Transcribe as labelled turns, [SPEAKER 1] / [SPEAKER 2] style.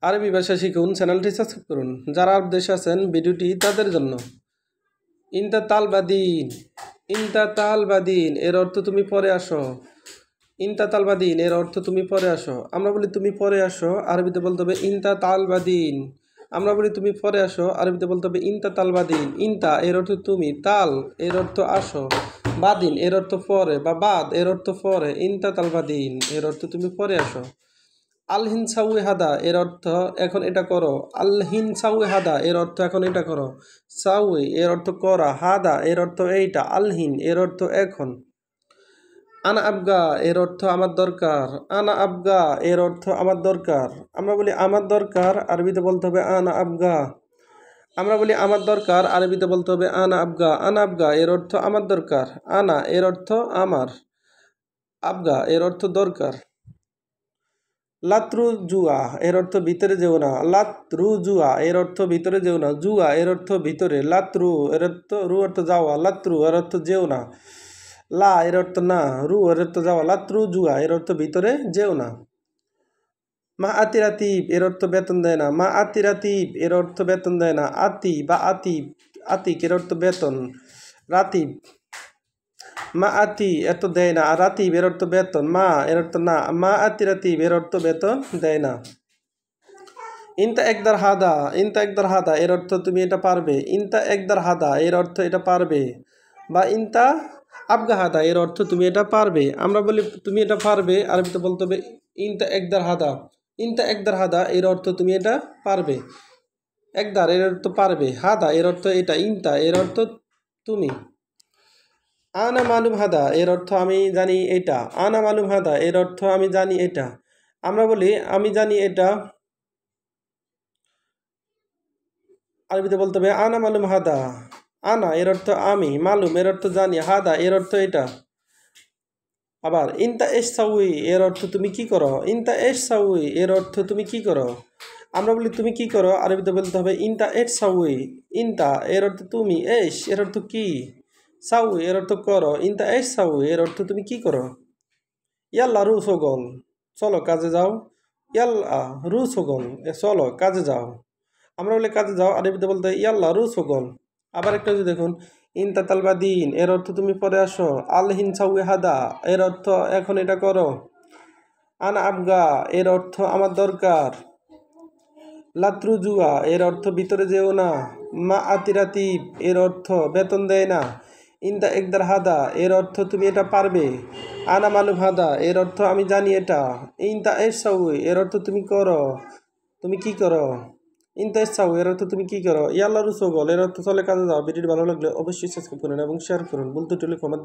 [SPEAKER 1] আরবি ভাষা শিখুন চ্যানেলটি সাবস্ক্রাইব করুন। যারা আরব দেশে আছেন ভিডিওটি তাদের জন্য। ইনতা তালবাদিন, ইনতা তালবাদিন এর অর্থ তুমি পরে আসো। ইনতা তালবাদিন এর অর্থ তুমি পরে আসো। আমরা বলি তুমি পরে আসো, আরবিতে বলতে হবে ইনতা তালবাদিন। আমরা বলি তুমি পরে আসো, আরবিতে বলতে হবে ইনতা তালবাদিন। ইনতা এর অর্থ তুমি, তাল এর অর্থ আসো, বাদিন এর অর্থ পরে বা বাদ এর অর্থ পরে। ইনতা তালবাদিন এর অর্থ তুমি পরে আসো। আলহিন সাউই হাদা এর অর্থ এখন এটা করো। আলহিন সাউই হাদা এর অর্থ এখন এটা করো। সাউই এর অর্থ করা, হাদা এর অর্থ এইটা, আলহিন এর অর্থ এখন। আনা আবগা এর অর্থ আমার দরকার। আনা আবগা এর অর্থ আমার দরকার। আমরা বলি আমার দরকার, আরবিতে বলতে হবে আনা আবগা। আমরা বলি আমার দরকার, আরবিতে বলতে হবে আনা আবগা। আনা আবগা এর অর্থ আমার দরকার। আনা এর অর্থ আমার, আবগা এর অর্থ দরকার। লাত্রু জুয়া এর অর্থ ভিতরে যেও না। লাত্রু জুয়া এর অর্থ ভিতরে যেও না। জুয়া এর অর্থ ভিতরে। লাত্রু এর অর্থ রু অর্থ যাওয়া। লাত্রু এর অর্থ যেও না। লা এর অর্থ না, রু এর অর্থ যাওয়া। লাত্রু জুয়া এর অর্থ ভিতরে যেও না। মা আতিরাতিব এর অর্থ বেতন দেয় না। মা আতিরাতিব এর অর্থ বেতন দেয় না। আতি বা আতিব, আতিক এর অর্থ বেতন। রাতিব, মা আতি এত দেয় না। আর রাতিব এর অর্থ বেতন। মা এর অর্থ না। মা আতি রাতিব এর অর্থ বেতন দেয় না। ইনতা একদার হাদা, ইনতা একদার হাদা এর অর্থ তুমি এটা পারবে। ইনতা একদার হাদা এর অর্থ এটা পারবে। বা ইনতা আবগা হাদা এর অর্থ তুমি এটা পারবে। আমরা বলি তুমি এটা পারবে, আরবিতে বলতে হবে ইনতা একদার হাদা। ইনতা একদার হাদা এর অর্থ তুমি এটা পারবে। একদার এর অর্থ পারবে। হাদা এর অর্থ এটা। ইনতা এর অর্থ তুমি। আনা মালুম হাদা এর অর্থ আমি জানি এটা। আনা মালুম হাদা এর অর্থ আমি জানি এটা। আমরা বলি আমি জানি এটা, আরবিতে বলতে হবে আনা মালুম হাদা। আনা এর অর্থ আমি, মালুম এর অর্থ জানি, হাদা এর অর্থ এটা। আবার ইনতা এস সাউই এর অর্থ তুমি কি করো। ইনতা এস সাউই এর অর্থ তুমি কি করো। আমরা বলি তুমি কি করো, আরবিতে বলতে হবে ইনতা এস সাউই। ইনতা এর অর্থ তুমি, এস এর অর্থ কি, সাউই এর অর্থ করো। ইনতা এস সাউই এর অর্থ তুমি কি করো। ইয়াল্লা রু সগল, চলো কাজে যাও। ইয়াল্লা রু সগল, চলো কাজে যাও। আমরা বলি কাজে যাও, আরবিতে বলতে ইয়াল্লা রু সগল। আবার একটা যদি দেখুন, ইনতা তালবাদিন এর অর্থ তুমি পরে আসো। আলহিন সাউই হাদা এর অর্থ এখন এটা করো। আনা আবগা এর অর্থ আমার দরকার। লাত্রু জুয়া এর অর্থ ভিতরে যেও না। মা আতিরাতিব এর অর্থ বেতন দেয় না। ইনতা একদার হাদা এর অর্থ তুমি এটা পারবে। আনা মালুম হাদা এর অর্থ আমি জানি এটা। ইনতা এস সাউই এর অর্থ তুমি করো, তুমি কি করো। ইনতা এস সাউই এর অর্থ তুমি কি করো। ইয়াল্লা রুসোগল এর অর্থ চলে কাজে যাও। ভিডিওটি ভালো লাগলে অবশ্যই সাবস্ক্রাইব করুন এবং শেয়ার করুন। বলতে টুলে ক্ষমার